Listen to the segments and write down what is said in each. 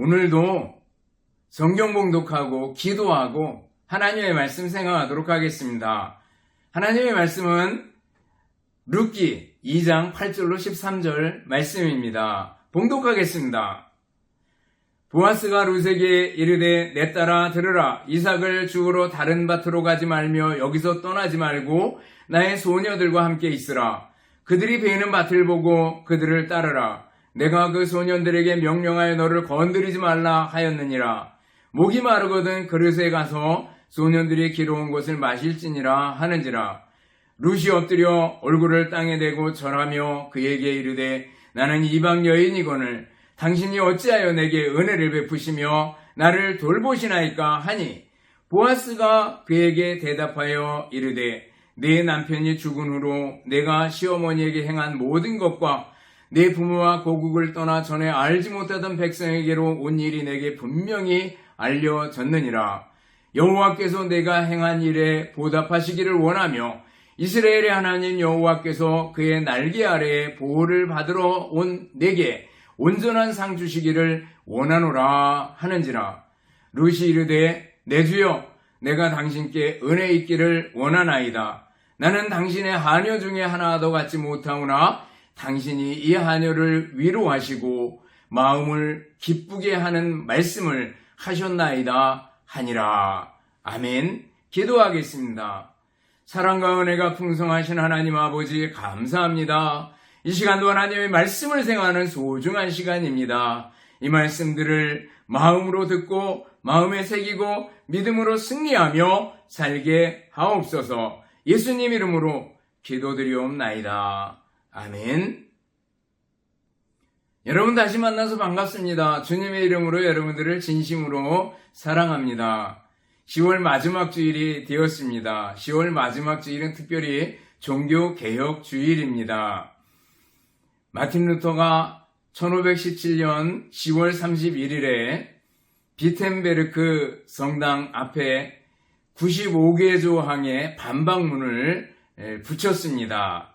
오늘도 성경 봉독하고 기도하고 하나님의 말씀 생각하도록 하겠습니다. 하나님의 말씀은 룻기 2장 8절로 13절 말씀입니다. 봉독하겠습니다. 보아스가 룻에게 이르되 내 딸아 들으라. 이삭을 죽으러 다른 밭으로 가지 말며 여기서 떠나지 말고 나의 소녀들과 함께 있으라. 그들이 베이는 밭을 보고 그들을 따르라. 내가 그 소년들에게 명령하여 너를 건드리지 말라 하였느니라. 목이 마르거든 그릇에 가서 소년들이 기러온 것을 마실지니라 하는지라. 룻이 엎드려 얼굴을 땅에 대고 절하며 그에게 이르되 나는 이방 여인이거늘 당신이 어찌하여 내게 은혜를 베푸시며 나를 돌보시나이까 하니 보아스가 그에게 대답하여 이르되 내 남편이 죽은 후로 내가 시어머니에게 행한 모든 것과 내 부모와 고국을 떠나 전에 알지 못하던 백성에게로 온 일이 내게 분명히 알려졌느니라. 여호와께서 내가 행한 일에 보답하시기를 원하며 이스라엘의 하나님 여호와께서 그의 날개 아래에 보호를 받으러 온 내게 온전한 상 주시기를 원하노라 하는지라. 룻이 이르되 내 주여 내가 당신께 은혜 있기를 원하나이다. 나는 당신의 하녀 중에 하나도 갖지 못하오나 당신이 이 하녀를 위로하시고 마음을 기쁘게 하는 말씀을 하셨나이다 하니라. 아멘. 기도하겠습니다. 사랑과 은혜가 풍성하신 하나님 아버지 감사합니다. 이 시간도 하나님의 말씀을 생각하는 소중한 시간입니다. 이 말씀들을 마음으로 듣고 마음에 새기고 믿음으로 승리하며 살게 하옵소서. 예수님 이름으로 기도드리옵나이다. 아멘. 여러분 다시 만나서 반갑습니다. 주님의 이름으로 여러분들을 진심으로 사랑합니다. 10월 마지막 주일이 되었습니다. 10월 마지막 주일은 특별히 종교개혁 주일입니다. 마틴 루터가 1517년 10월 31일에 비텐베르크 성당 앞에 95개 조항의 반박문을 붙였습니다.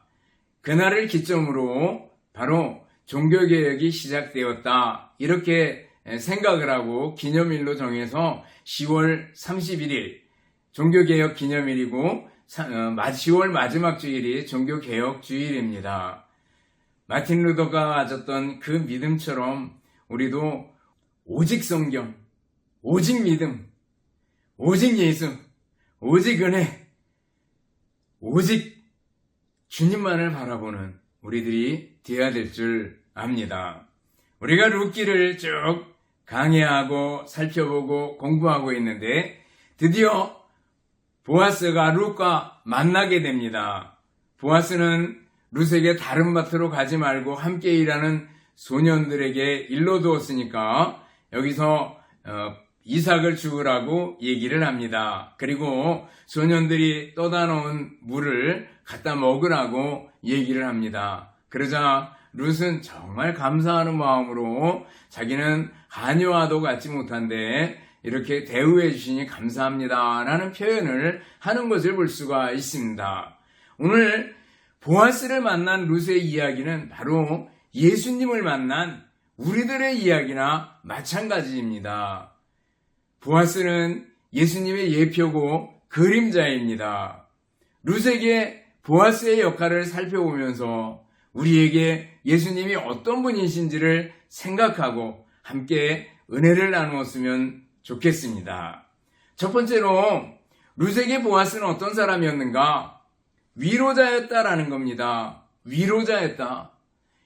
그날을 기점으로 바로 종교개혁이 시작되었다. 이렇게 생각을 하고 기념일로 정해서 10월 31일 종교개혁 기념일이고 10월 마지막 주일이 종교개혁 주일입니다. 마틴 루터가 가졌던 그 믿음처럼 우리도 오직 성경, 오직 믿음, 오직 예수, 오직 은혜, 오직 주님만을 바라보는 우리들이 되어야 될 줄 압니다. 우리가 룻기를 쭉 강의하고 살펴보고 공부하고 있는데 드디어 보아스가 룻과 만나게 됩니다. 보아스는 룻에게 다른 밭으로 가지 말고 함께 일하는 소년들에게 일러두었으니까 여기서 이삭을 죽으라고 얘기를 합니다. 그리고 소년들이 떠다 놓은 물을 갖다 먹으라고 얘기를 합니다. 그러자 룻은 정말 감사하는 마음으로 자기는 하녀와도 같지 못한데 이렇게 대우해 주시니 감사합니다 라는 표현을 하는 것을 볼 수가 있습니다. 오늘 보아스를 만난 룻의 이야기는 바로 예수님을 만난 우리들의 이야기나 마찬가지입니다. 보아스는 예수님의 예표고 그림자입니다. 룻에게 보아스의 역할을 살펴보면서 우리에게 예수님이 어떤 분이신지를 생각하고 함께 은혜를 나누었으면 좋겠습니다. 첫 번째로 룻에게 보아스는 어떤 사람이었는가? 위로자였다라는 겁니다. 위로자였다.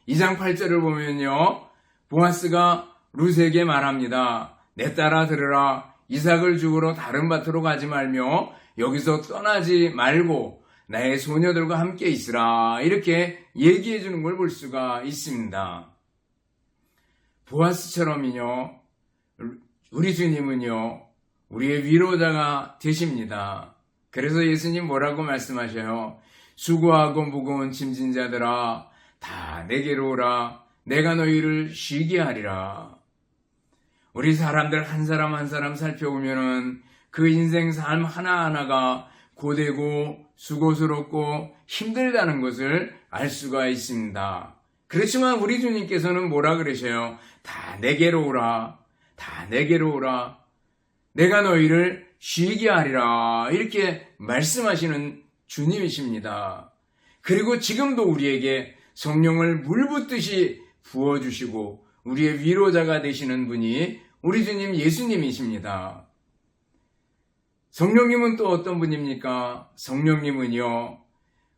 2장 8절을 보면요. 보아스가 룻에게 말합니다. 내 딸아 들으라. 이삭을 죽으러 다른 밭으로 가지 말며 여기서 떠나지 말고 나의 소녀들과 함께 있으라. 이렇게 얘기해 주는 걸 볼 수가 있습니다. 보아스처럼요. 우리 주님은요. 우리의 위로자가 되십니다. 그래서 예수님 뭐라고 말씀하셔요? 수고하고 무거운 짐진 자들아 다 내게로 오라. 내가 너희를 쉬게 하리라. 우리 사람들 한 사람 한 사람 살펴보면은 그 인생 삶 하나하나가 고되고 수고스럽고 힘들다는 것을 알 수가 있습니다. 그렇지만 우리 주님께서는 뭐라 그러셔요? 다 내게로 오라. 다 내게로 오라. 내가 너희를 쉬게 하리라. 이렇게 말씀하시는 주님이십니다. 그리고 지금도 우리에게 성령을 물 붓듯이 부어주시고 우리의 위로자가 되시는 분이 우리 주님 예수님이십니다. 성령님은 또 어떤 분입니까? 성령님은요,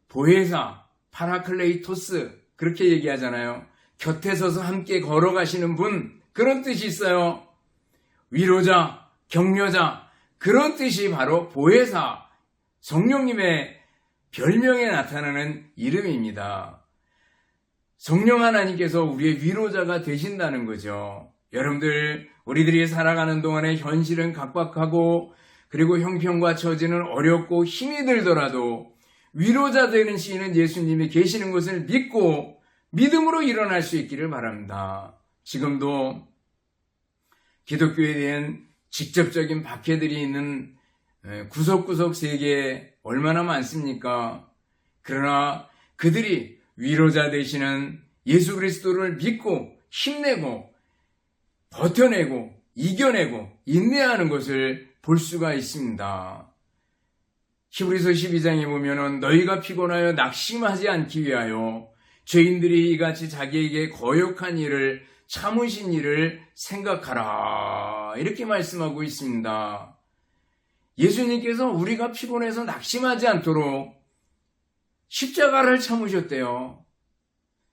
보혜사, 파라클레이토스, 그렇게 얘기하잖아요. 곁에 서서 함께 걸어가시는 분, 그런 뜻이 있어요. 위로자, 격려자, 그런 뜻이 바로 보혜사, 성령님의 별명에 나타나는 이름입니다. 성령 하나님께서 우리의 위로자가 되신다는 거죠. 여러분들, 우리들이 살아가는 동안에 현실은 각박하고 그리고 형편과 처지는 어렵고 힘이 들더라도 위로자 되는 시인은 예수님이 계시는 것을 믿고 믿음으로 일어날 수 있기를 바랍니다. 지금도 기독교에 대한 직접적인 박해들이 있는 구석구석 세계에 얼마나 많습니까? 그러나 그들이 위로자 되시는 예수 그리스도를 믿고 힘내고 버텨내고 이겨내고 인내하는 것을 볼 수가 있습니다. 히브리서 12장에 보면은 너희가 피곤하여 낙심하지 않기 위하여 죄인들이 이같이 자기에게 거역한 일을 참으신 일을 생각하라. 이렇게 말씀하고 있습니다. 예수님께서 우리가 피곤해서 낙심하지 않도록 십자가를 참으셨대요.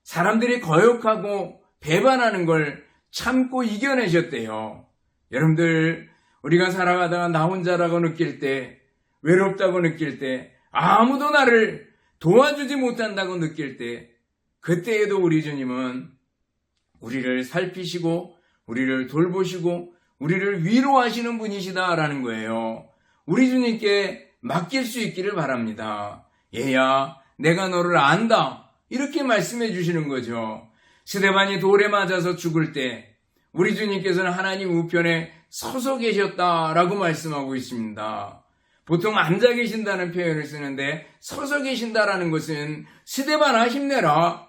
사람들이 거역하고 배반하는 걸 참고 이겨내셨대요. 여러분들, 우리가 살아가다가 나 혼자라고 느낄 때, 외롭다고 느낄 때, 아무도 나를 도와주지 못한다고 느낄 때, 그때에도 우리 주님은 우리를 살피시고 우리를 돌보시고 우리를 위로하시는 분이시다라는 거예요. 우리 주님께 맡길 수 있기를 바랍니다. 얘야, 내가 너를 안다. 이렇게 말씀해 주시는 거죠. 스데반이 돌에 맞아서 죽을 때 우리 주님께서는 하나님 우편에 서서 계셨다라고 말씀하고 있습니다. 보통 앉아 계신다는 표현을 쓰는데 서서 계신다라는 것은 스데반아 힘내라.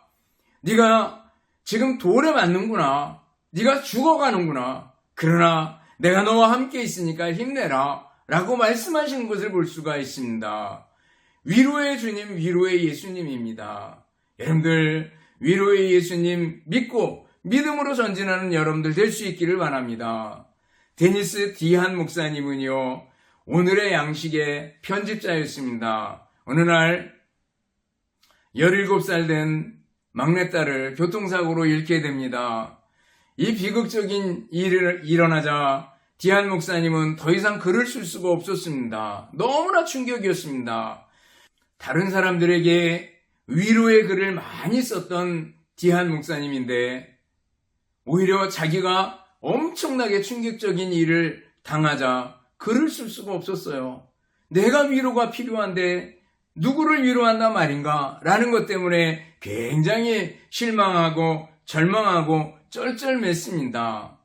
네가 지금 돌에 맞는구나. 네가 죽어가는구나. 그러나 내가 너와 함께 있으니까 힘내라. 라고 말씀하시는 것을 볼 수가 있습니다. 위로의 주님, 위로의 예수님입니다. 여러분들, 위로의 예수님 믿고 믿음으로 전진하는 여러분들 될 수 있기를 바랍니다. 데니스 디한 목사님은요, 오늘의 양식의 편집자였습니다. 어느 날 17살 된 막내딸을 교통사고로 잃게 됩니다. 이 비극적인 일이 일어나자 디한 목사님은 더 이상 글을 쓸 수가 없었습니다. 너무나 충격이었습니다. 다른 사람들에게 위로의 글을 많이 썼던 디한 목사님인데 오히려 자기가 엄청나게 충격적인 일을 당하자 글을 쓸 수가 없었어요. 내가 위로가 필요한데 누구를 위로한단 말인가? 라는 것 때문에 굉장히 실망하고 절망하고 쩔쩔맸습니다.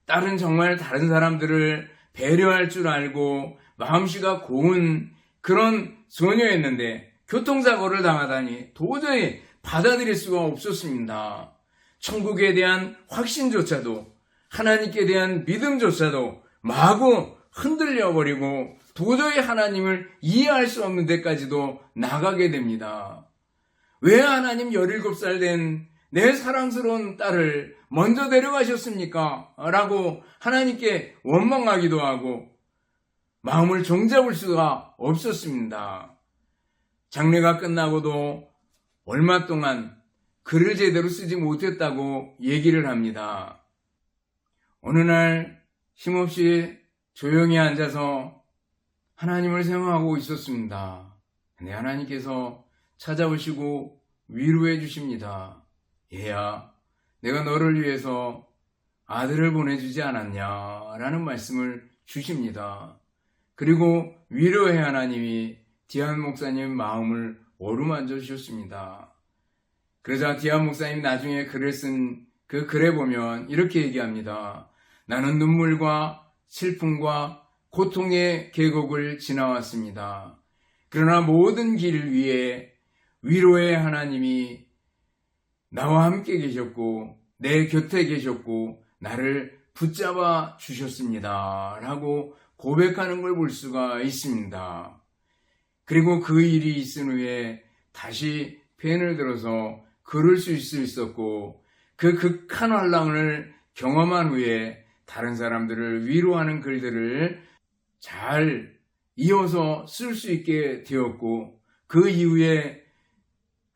딸은 정말 다른 사람들을 배려할 줄 알고 마음씨가 고운 그런 소녀였는데 교통사고를 당하다니 도저히 받아들일 수가 없었습니다. 천국에 대한 확신조차도 하나님께 대한 믿음조차도 마구 흔들려버리고 도저히 하나님을 이해할 수 없는 데까지도 나가게 됩니다. 왜 하나님 17살 된 내 사랑스러운 딸을 먼저 데려가셨습니까? 라고 하나님께 원망하기도 하고 마음을 종잡을 수가 없었습니다. 장례가 끝나고도 얼마 동안 글을 제대로 쓰지 못했다고 얘기를 합니다. 어느 날 힘없이 조용히 앉아서 하나님을 생각하고 있었습니다. 근데 하나님께서 찾아오시고 위로해 주십니다. 얘야, 내가 너를 위해서 아들을 보내주지 않았냐? 라는 말씀을 주십니다. 그리고 위로의 하나님이 디안 목사님 마음을 어루만져 주셨습니다. 그러자 디안 목사님 나중에 글을 쓴 그 글에 보면 이렇게 얘기합니다. 나는 눈물과 슬픔과 고통의 계곡을 지나왔습니다. 그러나 모든 길 위에 위로의 하나님이 나와 함께 계셨고 내 곁에 계셨고 나를 붙잡아 주셨습니다. 라고 고백하는 걸 볼 수가 있습니다. 그리고 그 일이 있은 후에 다시 펜을 들어서 글을 쓸 수 있었고 그 극한 환란을 경험한 후에 다른 사람들을 위로하는 글들을 잘 이어서 쓸 수 있게 되었고 그 이후에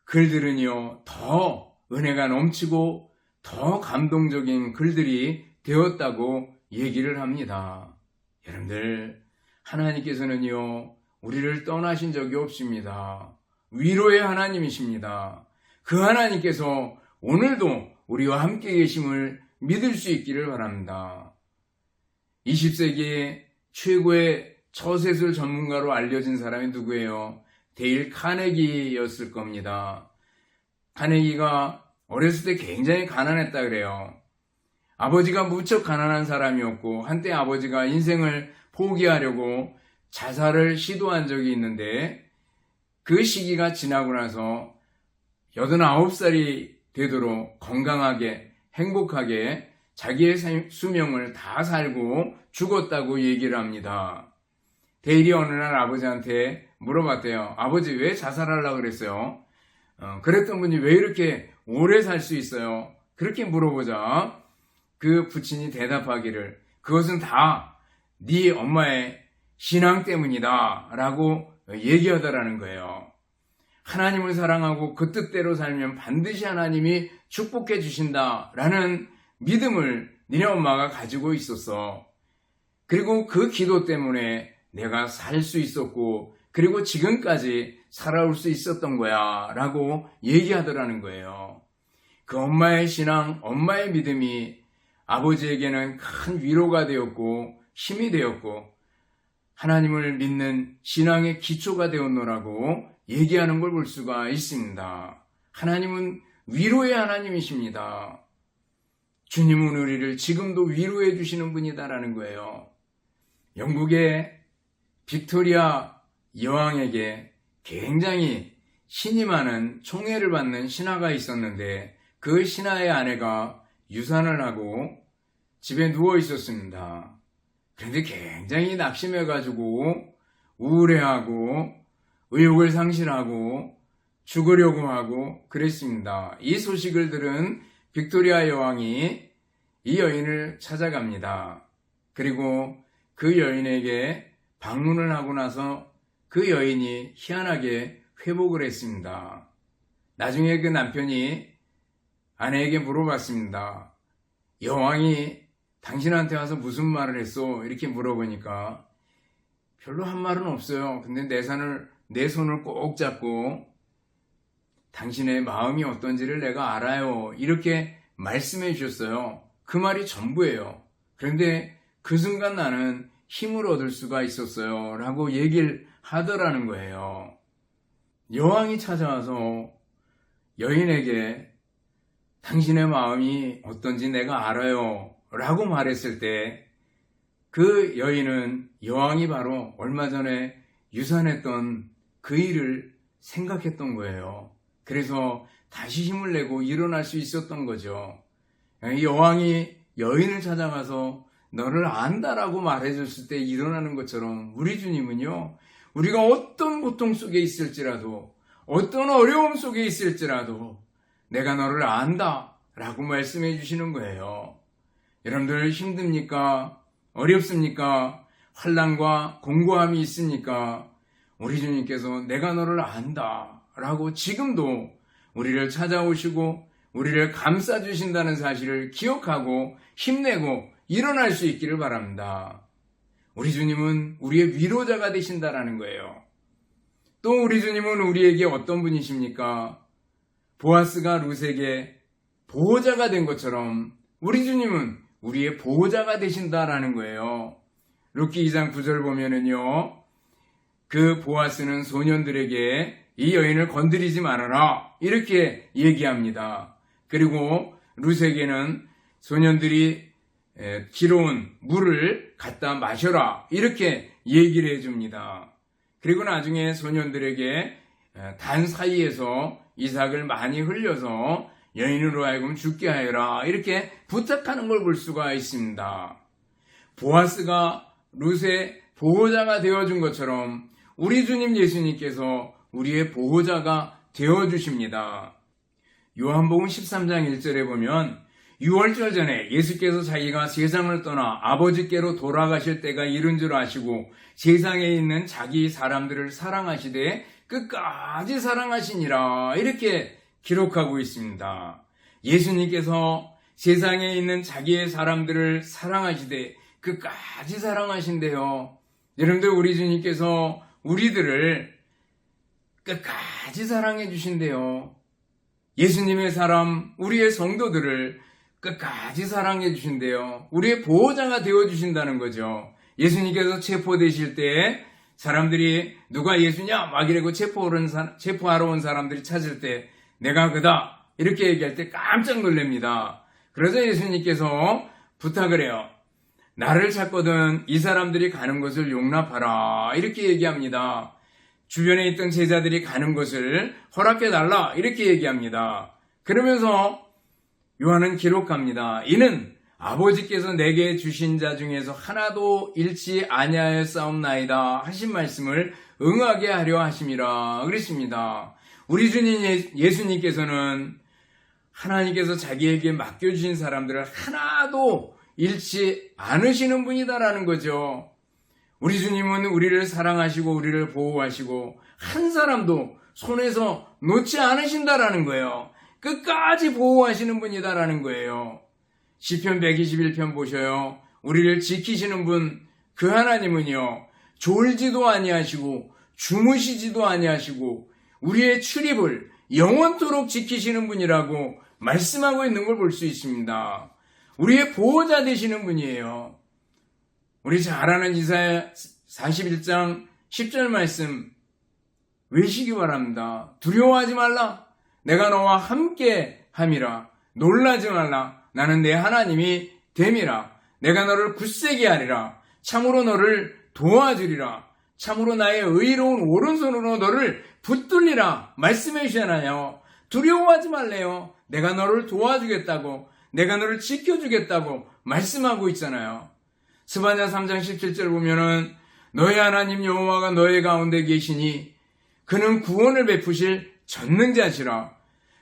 글들은요 더 은혜가 넘치고 더 감동적인 글들이 되었다고 얘기를 합니다. 여러분들, 하나님께서는요 우리를 떠나신 적이 없습니다. 위로의 하나님이십니다. 그 하나님께서 오늘도 우리와 함께 계심을 믿을 수 있기를 바랍니다. 20세기의 최고의 처세술 전문가로 알려진 사람이 누구예요? 데일 카네기였을 겁니다. 카네기가 어렸을 때 굉장히 가난했다 그래요. 아버지가 무척 가난한 사람이었고 한때 아버지가 인생을 포기하려고 자살을 시도한 적이 있는데 그 시기가 지나고 나서 89살이 되도록 건강하게 행복하게 자기의 수명을 다 살고 죽었다고 얘기를 합니다. 데일이 어느 날 아버지한테 물어봤대요. 아버지 왜 자살하려고 그랬어요? 그랬던 분이 왜 이렇게 오래 살 수 있어요? 그렇게 물어보자 그 부친이 대답하기를 그것은 다 네 엄마의 신앙 때문이다 라고 얘기하더라는 거예요. 하나님을 사랑하고 그 뜻대로 살면 반드시 하나님이 축복해 주신다 라는 믿음을 니네 엄마가 가지고 있었어. 그리고 그 기도 때문에 내가 살 수 있었고 그리고 지금까지 살아올 수 있었던 거야 라고 얘기하더라는 거예요. 그 엄마의 신앙, 엄마의 믿음이 아버지에게는 큰 위로가 되었고 힘이 되었고 하나님을 믿는 신앙의 기초가 되었노라고 얘기하는 걸 볼 수가 있습니다. 하나님은 위로의 하나님이십니다. 주님은 우리를 지금도 위로해 주시는 분이다라는 거예요. 영국의 빅토리아 여왕에게 굉장히 신이 많은 총애를 받는 신하가 있었는데 그 신하의 아내가 유산을 하고 집에 누워 있었습니다. 그런데 굉장히 낙심해가지고 우울해하고 의욕을 상실하고 죽으려고 하고 그랬습니다. 이 소식을 들은 빅토리아 여왕이 이 여인을 찾아갑니다. 그리고 그 여인에게 방문을 하고 나서 그 여인이 희한하게 회복을 했습니다. 나중에 그 남편이 아내에게 물어봤습니다. 여왕이 당신한테 와서 무슨 말을 했어? 이렇게 물어보니까 별로 한 말은 없어요. 근데 내 손을 꼭 잡고 당신의 마음이 어떤지를 내가 알아요. 이렇게 말씀해 주셨어요. 그 말이 전부예요. 그런데 그 순간 나는 힘을 얻을 수가 있었어요. 라고 얘기를 하더라는 거예요. 여왕이 찾아와서 여인에게 당신의 마음이 어떤지 내가 알아요. 라고 말했을 때 그 여인은 여왕이 바로 얼마 전에 유산했던 그 일을 생각했던 거예요. 그래서 다시 힘을 내고 일어날 수 있었던 거죠. 여왕이 여인을 찾아가서 너를 안다라고 말해줬을 때 일어나는 것처럼 우리 주님은요, 우리가 어떤 고통 속에 있을지라도 어떤 어려움 속에 있을지라도 내가 너를 안다 라고 말씀해 주시는 거예요. 여러분들 힘듭니까? 어렵습니까? 환난과 공고함이 있습니까? 우리 주님께서 내가 너를 안다 라고 지금도 우리를 찾아오시고 우리를 감싸주신다는 사실을 기억하고 힘내고 일어날 수 있기를 바랍니다. 우리 주님은 우리의 위로자가 되신다라는 거예요. 또 우리 주님은 우리에게 어떤 분이십니까? 보아스가 룻에게 보호자가 된 것처럼 우리 주님은 우리의 보호자가 되신다라는 거예요. 룻기 2장 9절 보면은요, 그 보아스는 소년들에게 이 여인을 건드리지 말아라 이렇게 얘기합니다. 그리고 룻에게는 소년들이 길어온 물을 갖다 마셔라 이렇게 얘기를 해줍니다. 그리고 나중에 소년들에게 단 사이에서 이삭을 많이 흘려서 여인으로 하여금 죽게 하여라. 이렇게 부탁하는 걸 볼 수가 있습니다. 보아스가 룻의 보호자가 되어준 것처럼 우리 주님 예수님께서 우리의 보호자가 되어주십니다. 요한복음 13장 1절에 보면 6월절 전에 예수께서 자기가 세상을 떠나 아버지께로 돌아가실 때가 이른 줄 아시고 세상에 있는 자기 사람들을 사랑하시되 끝까지 사랑하시니라 이렇게 기록하고 있습니다. 예수님께서 세상에 있는 자기의 사람들을 사랑하시되 끝까지 사랑하신대요. 여러분들 우리 주님께서 우리들을 끝까지 사랑해 주신대요. 예수님의 사람, 우리의 성도들을 끝까지 사랑해 주신대요. 우리의 보호자가 되어 주신다는 거죠. 예수님께서 체포되실 때 사람들이 누가 예수냐 막 이러고 체포하러 온 사람들이 찾을 때 내가 그다 이렇게 얘기할 때 깜짝 놀랍니다. 그래서 예수님께서 부탁을 해요. 나를 찾거든 이 사람들이 가는 것을 용납하라 이렇게 얘기합니다. 주변에 있던 제자들이 가는 것을 허락해달라 이렇게 얘기합니다. 그러면서 요한은 기록합니다. 이는 아버지께서 내게 주신 자 중에서 하나도 잃지 아니하였사옵나이다 하신 말씀을 응하게 하려 하심이라 그랬습니다. 우리 주님 예수님께서는 하나님께서 자기에게 맡겨주신 사람들을 하나도 잃지 않으시는 분이다라는 거죠. 우리 주님은 우리를 사랑하시고 우리를 보호하시고 한 사람도 손에서 놓지 않으신다라는 거예요. 끝까지 보호하시는 분이다라는 거예요. 시편 121편 보셔요. 우리를 지키시는 분 그 하나님은요. 졸지도 아니하시고 주무시지도 아니하시고 우리의 출입을 영원토록 지키시는 분이라고 말씀하고 있는 걸 볼 수 있습니다. 우리의 보호자 되시는 분이에요. 우리 잘 아는 이사야 41장 10절 말씀 외시기 바랍니다. 두려워하지 말라. 내가 너와 함께 함이라. 놀라지 말라. 나는 내 하나님이 됨이라. 내가 너를 굳세게 하리라. 참으로 너를 도와주리라. 참으로 나의 의로운 오른손으로 너를 붙들리라. 말씀해 주시잖아요. 두려워하지 말래요. 내가 너를 도와주겠다고, 내가 너를 지켜주겠다고 말씀하고 있잖아요. 스바냐 3장 17절 보면은 너의 하나님 여호와가 너의 가운데 계시니 그는 구원을 베푸실 전능자시라.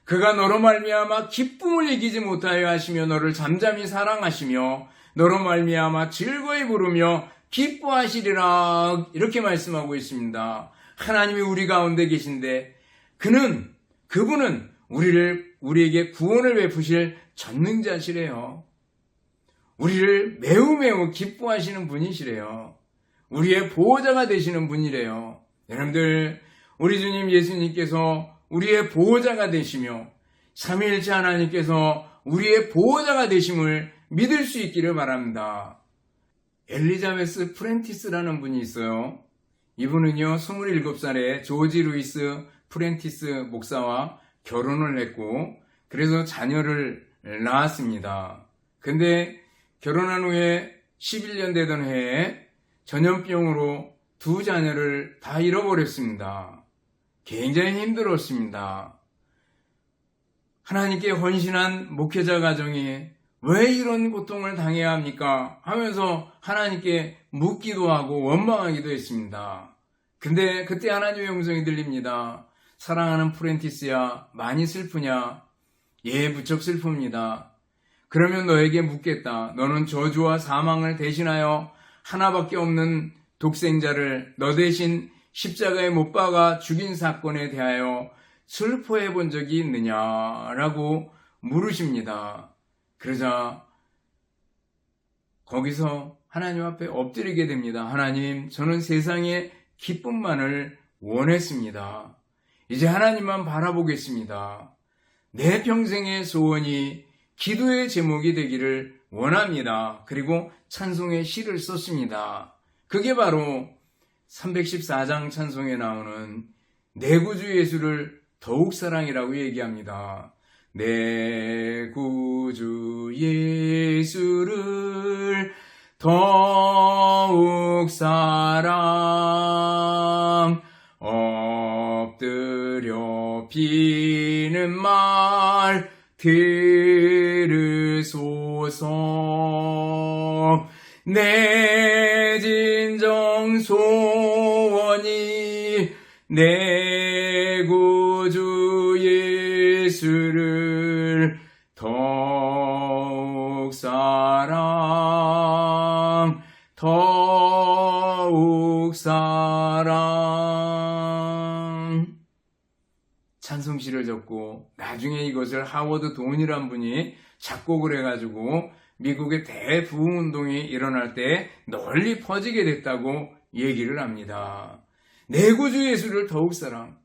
그가 너로 말미암아 기쁨을 이기지 못하여 하시며 너를 잠잠히 사랑하시며 너로 말미암아 즐거이 부르며 기뻐하시리라. 이렇게 말씀하고 있습니다. 하나님이 우리 가운데 계신데 그분은 우리에게 구원을 베푸실 전능자시래요. 우리를 매우 기뻐하시는 분이시래요. 우리의 보호자가 되시는 분이래요. 여러분들 우리 주님 예수님께서 우리의 보호자가 되시며 삼위일체 하나님께서 우리의 보호자가 되심을 믿을 수 있기를 바랍니다. 엘리자베스 프렌티스라는 분이 있어요. 이분은요 27살에 조지 루이스 프렌티스 목사와 결혼을 했고 그래서 자녀를 낳았습니다. 근데 결혼한 후에 11년 되던 해에 전염병으로 두 자녀를 다 잃어버렸습니다. 굉장히 힘들었습니다. 하나님께 헌신한 목회자 가정이 왜 이런 고통을 당해야 합니까? 하면서 하나님께 묻기도 하고 원망하기도 했습니다. 근데 그때 하나님의 음성이 들립니다. 사랑하는 프렌티스야, 많이 슬프냐? 예, 무척 슬픕니다. 그러면 너에게 묻겠다. 너는 저주와 사망을 대신하여 하나밖에 없는 독생자를 너 대신 십자가에 못 박아 죽인 사건에 대하여 슬퍼해 본 적이 있느냐라고 물으십니다. 그러자 거기서 하나님 앞에 엎드리게 됩니다. 하나님, 저는 세상의 기쁨만을 원했습니다. 이제 하나님만 바라보겠습니다. 내 평생의 소원이 기도의 제목이 되기를 원합니다. 그리고 찬송의 시를 썼습니다. 그게 바로 314장 찬송에 나오는 내 구주 예수를 더욱 사랑이라고 얘기합니다. 내 구주 예수를 더욱 사랑 엎드려 비는 말 들으소서. 내 진정 소원이 내 구주 예수를 더욱 사랑 찬송시를 적고 나중에 이것을 하워드 돈이란 분이 작곡을 해가지고 미국의 대부흥운동이 일어날 때 널리 퍼지게 됐다고 얘기를 합니다. 내 구주 예수를 더욱 사랑,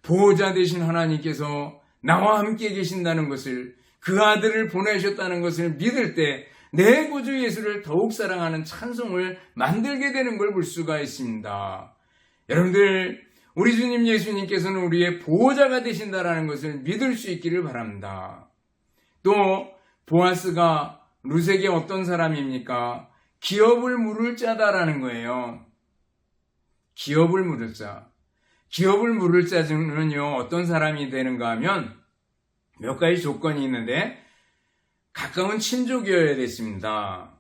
보호자 되신 하나님께서 나와 함께 계신다는 것을, 그 아들을 보내셨다는 것을 믿을 때 내 구주 예수를 더욱 사랑하는 찬송을 만들게 되는 걸 볼 수가 있습니다. 여러분들, 우리 주님 예수님께서는 우리의 보호자가 되신다는 것을 믿을 수 있기를 바랍니다. 또 보아스가 룻에게 어떤 사람입니까? 기업을 물을 자다라는 거예요. 기업을 물을 자. 기업을 물을 자는요, 어떤 사람이 되는가 하면 몇 가지 조건이 있는데 가까운 친족이어야 됐습니다.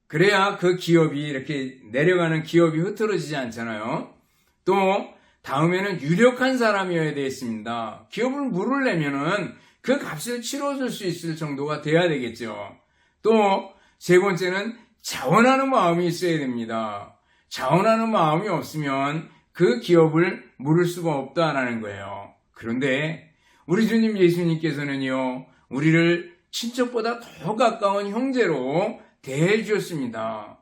그래야 그 기업이 이렇게 내려가는 기업이 흐트러지지 않잖아요. 또 다음에는 유력한 사람이어야 되겠습니다. 기업을 물으려면은 그 값을 치러줄 수 있을 정도가 돼야 되겠죠. 또 세 번째는 자원하는 마음이 있어야 됩니다. 자원하는 마음이 없으면 그 기업을 물을 수가 없다라는 거예요. 그런데 우리 주님 예수님께서는요, 우리를 친척보다 더 가까운 형제로 대해 주셨습니다.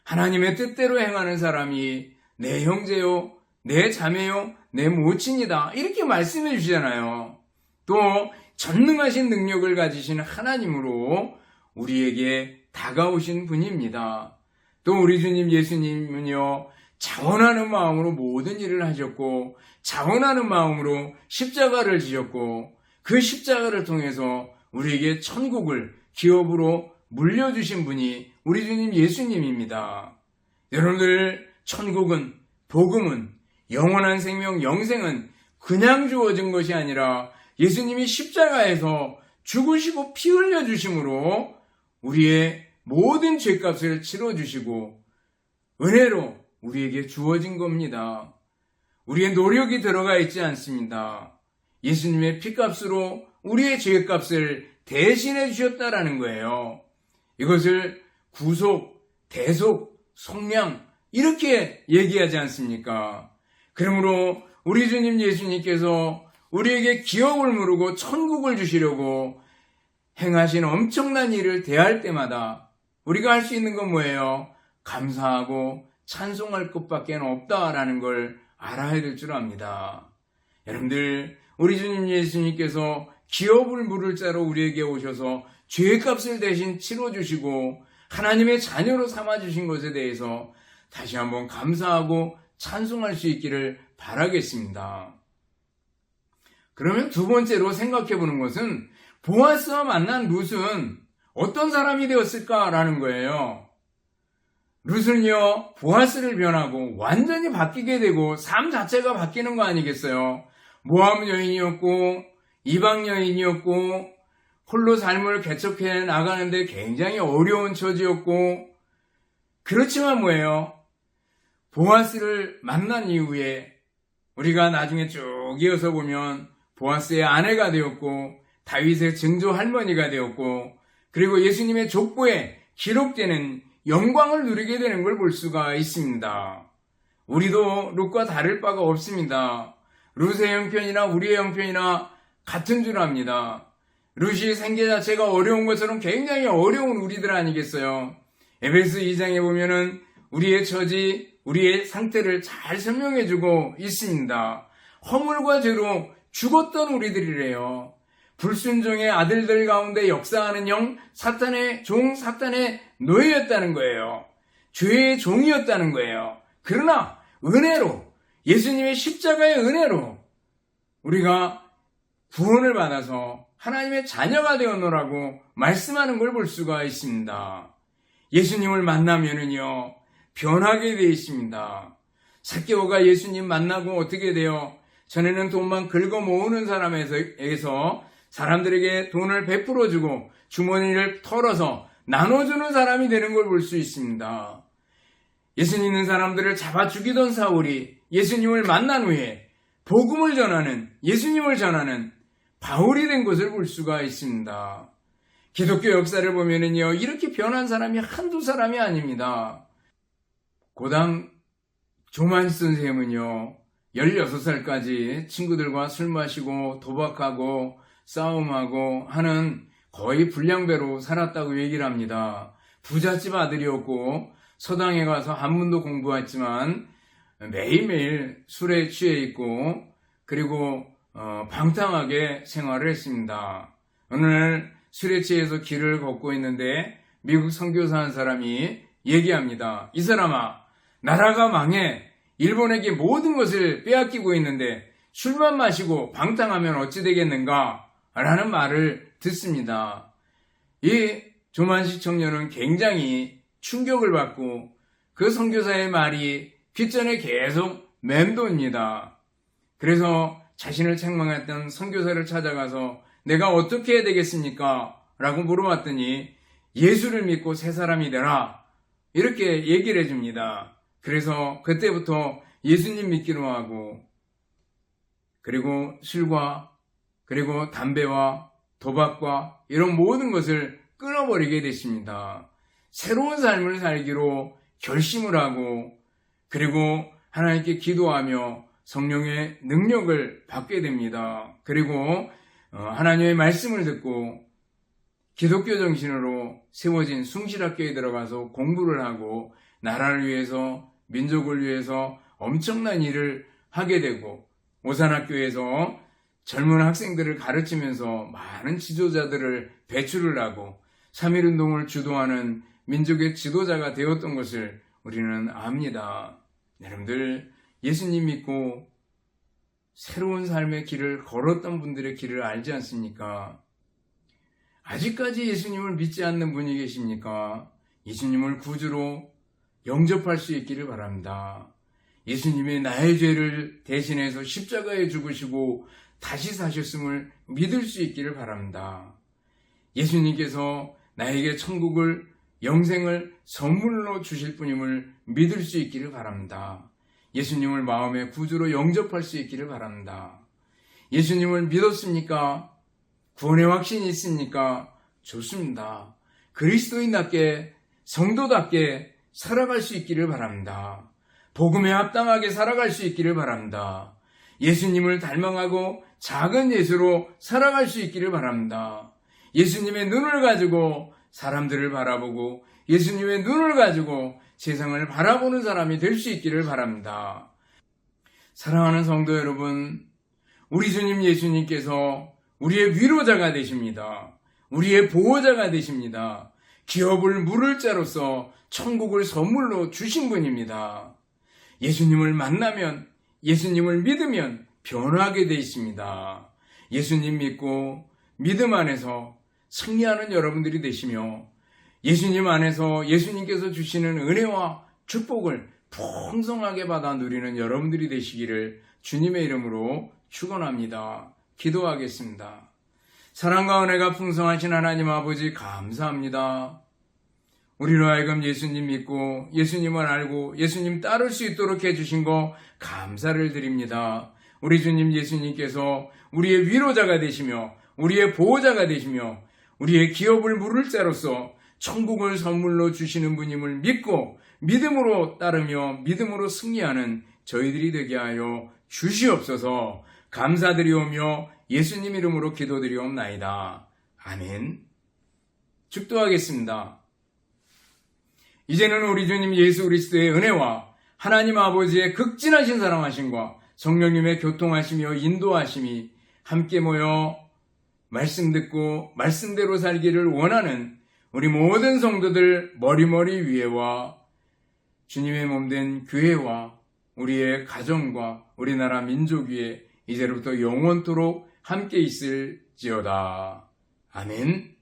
하나님의 뜻대로 행하는 사람이 내 형제요, 내 자매요, 내 모친이다, 이렇게 말씀해 주시잖아요. 또 전능하신 능력을 가지신 하나님으로 우리에게 다가오신 분입니다. 또 우리 주님 예수님은요, 자원하는 마음으로 모든 일을 하셨고, 자원하는 마음으로 십자가를 지셨고, 그 십자가를 통해서 우리에게 천국을 기업으로 물려주신 분이 우리 주님 예수님입니다. 여러분들, 천국은, 복음은, 영원한 생명, 영생은 그냥 주어진 것이 아니라 예수님이 십자가에서 죽으시고 피 흘려주심으로 우리의 모든 죄값을 치러주시고 은혜로 우리에게 주어진 겁니다. 우리의 노력이 들어가 있지 않습니다. 예수님의 피값으로 우리의 죄값을 대신해 주셨다라는 거예요. 이것을 구속, 대속, 속량 이렇게 얘기하지 않습니까? 그러므로 우리 주님 예수님께서 우리에게 기업을 물고 천국을 주시려고 행하신 엄청난 일을 대할 때마다 우리가 할 수 있는 건 뭐예요? 감사하고 찬송할 것밖에 없다라는 걸 알아야 될 줄 압니다. 여러분들, 우리 주님 예수님께서 기업을 물을 자로 우리에게 오셔서 죄값을 대신 치러주시고 하나님의 자녀로 삼아주신 것에 대해서 다시 한번 감사하고 찬송할 수 있기를 바라겠습니다. 그러면 두 번째로 생각해 보는 것은 보아스와 만난 룻은 어떤 사람이 되었을까라는 거예요. 룻은요, 보아스를 변하고 완전히 바뀌게 되고 삶 자체가 바뀌는 거 아니겠어요? 모압 여인이었고 이방 여인이었고 홀로 삶을 개척해 나가는데 굉장히 어려운 처지였고, 그렇지만 뭐예요? 보아스를 만난 이후에 우리가 나중에 쭉 이어서 보면 보아스의 아내가 되었고 다윗의 증조 할머니가 되었고, 그리고 예수님의 족보에 기록되는 영광을 누리게 되는 걸 볼 수가 있습니다. 우리도 룻과 다를 바가 없습니다. 룻의 형편이나 우리의 형편이나 같은 줄 압니다. 룻이 생계 자체가 어려운 것처럼 굉장히 어려운 우리들 아니겠어요? 에베소 2장에 보면은 우리의 처지, 우리의 상태를 잘 설명해주고 있습니다. 허물과 죄로 죽었던 우리들이래요. 불순종의 아들들 가운데 역사하는 영, 사탄의 종, 사탄의 노예였다는 거예요. 죄의 종이었다는 거예요. 그러나 은혜로, 예수님의 십자가의 은혜로 우리가 구원을 받아서 하나님의 자녀가 되었노라고 말씀하는 걸 볼 수가 있습니다. 예수님을 만나면은요, 변하게 되어 있습니다. 삭개오가 예수님 만나고 어떻게 돼요? 전에는 돈만 긁어 모으는 사람에서 사람들에게 돈을 베풀어주고 주머니를 털어서 나눠주는 사람이 되는 걸 볼 수 있습니다. 예수 믿는 사람들을 잡아 죽이던 사울이 예수님을 만난 후에 복음을 전하는, 예수님을 전하는 바울이 된 것을 볼 수가 있습니다. 기독교 역사를 보면은요, 이렇게 변한 사람이 한두 사람이 아닙니다. 고당 조만시 선생님은요, 16살까지 친구들과 술 마시고 도박하고 싸움하고 하는 거의 불량배로 살았다고 얘기를 합니다. 부잣집 아들이었고 서당에 가서 한문도 공부했지만 매일매일 술에 취해 있고 그리고 방탕하게 생활을 했습니다. 어느 날 술에 취해서 길을 걷고 있는데 미국 선교사 한 사람이 얘기합니다. 이 사람아, 나라가 망해. 일본에게 모든 것을 빼앗기고 있는데 술만 마시고 방탕하면 어찌 되겠는가? 라는 말을 듣습니다. 이 조만식 청년은 굉장히 충격을 받고 그 선교사의 말이 귓전에 계속 맴돕니다. 그래서 자신을 책망했던 선교사를 찾아가서 내가 어떻게 해야 되겠습니까? 라고 물어봤더니 예수를 믿고 새 사람이 되라. 이렇게 얘기를 해줍니다. 그래서 그때부터 예수님 믿기로 하고 그리고 술과 그리고 담배와 도박과 이런 모든 것을 끊어버리게 됐습니다. 새로운 삶을 살기로 결심을 하고 그리고 하나님께 기도하며 성령의 능력을 받게 됩니다. 그리고 하나님의 말씀을 듣고 기독교 정신으로 세워진 숭실학교에 들어가서 공부를 하고 나라를 위해서 민족을 위해서 엄청난 일을 하게 되고 오산학교에서 젊은 학생들을 가르치면서 많은 지도자들을 배출을 하고 3.1운동을 주도하는 민족의 지도자가 되었던 것을 우리는 압니다. 여러분들 예수님 믿고 새로운 삶의 길을 걸었던 분들의 길을 알지 않습니까? 아직까지 예수님을 믿지 않는 분이 계십니까? 예수님을 구주로 영접할 수 있기를 바랍니다. 예수님이 나의 죄를 대신해서 십자가에 죽으시고 다시 사셨음을 믿을 수 있기를 바랍니다. 예수님께서 나에게 천국을, 영생을 선물로 주실 분임을 믿을 수 있기를 바랍니다. 예수님을 마음의 구주로 영접할 수 있기를 바랍니다. 예수님을 믿었습니까? 구원의 확신이 있습니까? 좋습니다. 그리스도인답게, 성도답게 살아갈 수 있기를 바랍니다. 복음에 합당하게 살아갈 수 있기를 바랍니다. 예수님을 닮아가고 작은 예수로 살아갈 수 있기를 바랍니다. 예수님의 눈을 가지고 사람들을 바라보고 예수님의 눈을 가지고 세상을 바라보는 사람이 될 수 있기를 바랍니다. 사랑하는 성도 여러분, 우리 주님 예수님께서 우리의 위로자가 되십니다. 우리의 보호자가 되십니다. 기업을 물을 자로서 천국을 선물로 주신 분입니다. 예수님을 만나면, 예수님을 믿으면 변화하게 되어 있습니다. 예수님 믿고 믿음 안에서 승리하는 여러분들이 되시며 예수님 안에서 예수님께서 주시는 은혜와 축복을 풍성하게 받아 누리는 여러분들이 되시기를 주님의 이름으로 축원합니다. 기도하겠습니다. 사랑과 은혜가 풍성하신 하나님 아버지 감사합니다. 우리로 하여금 예수님 믿고 예수님을 알고 예수님 따를 수 있도록 해주신 거 감사를 드립니다. 우리 주님 예수님께서 우리의 위로자가 되시며 우리의 보호자가 되시며 우리의 기업을 물을 자로서 천국을 선물로 주시는 분임을 믿고 믿음으로 따르며 믿음으로 승리하는 저희들이 되게 하여 주시옵소서. 감사드리오며 예수님 이름으로 기도드리옵나이다. 아멘. 축도하겠습니다. 이제는 우리 주님 예수 그리스도의 은혜와 하나님 아버지의 극진하신 사랑하심과 성령님의 교통하시며 인도하심이 함께 모여 말씀 듣고 말씀대로 살기를 원하는 우리 모든 성도들 머리머리 위에와 주님의 몸된 교회와 우리의 가정과 우리나라 민족 위에 이제로부터 영원토록 함께 있을지어다. 아멘.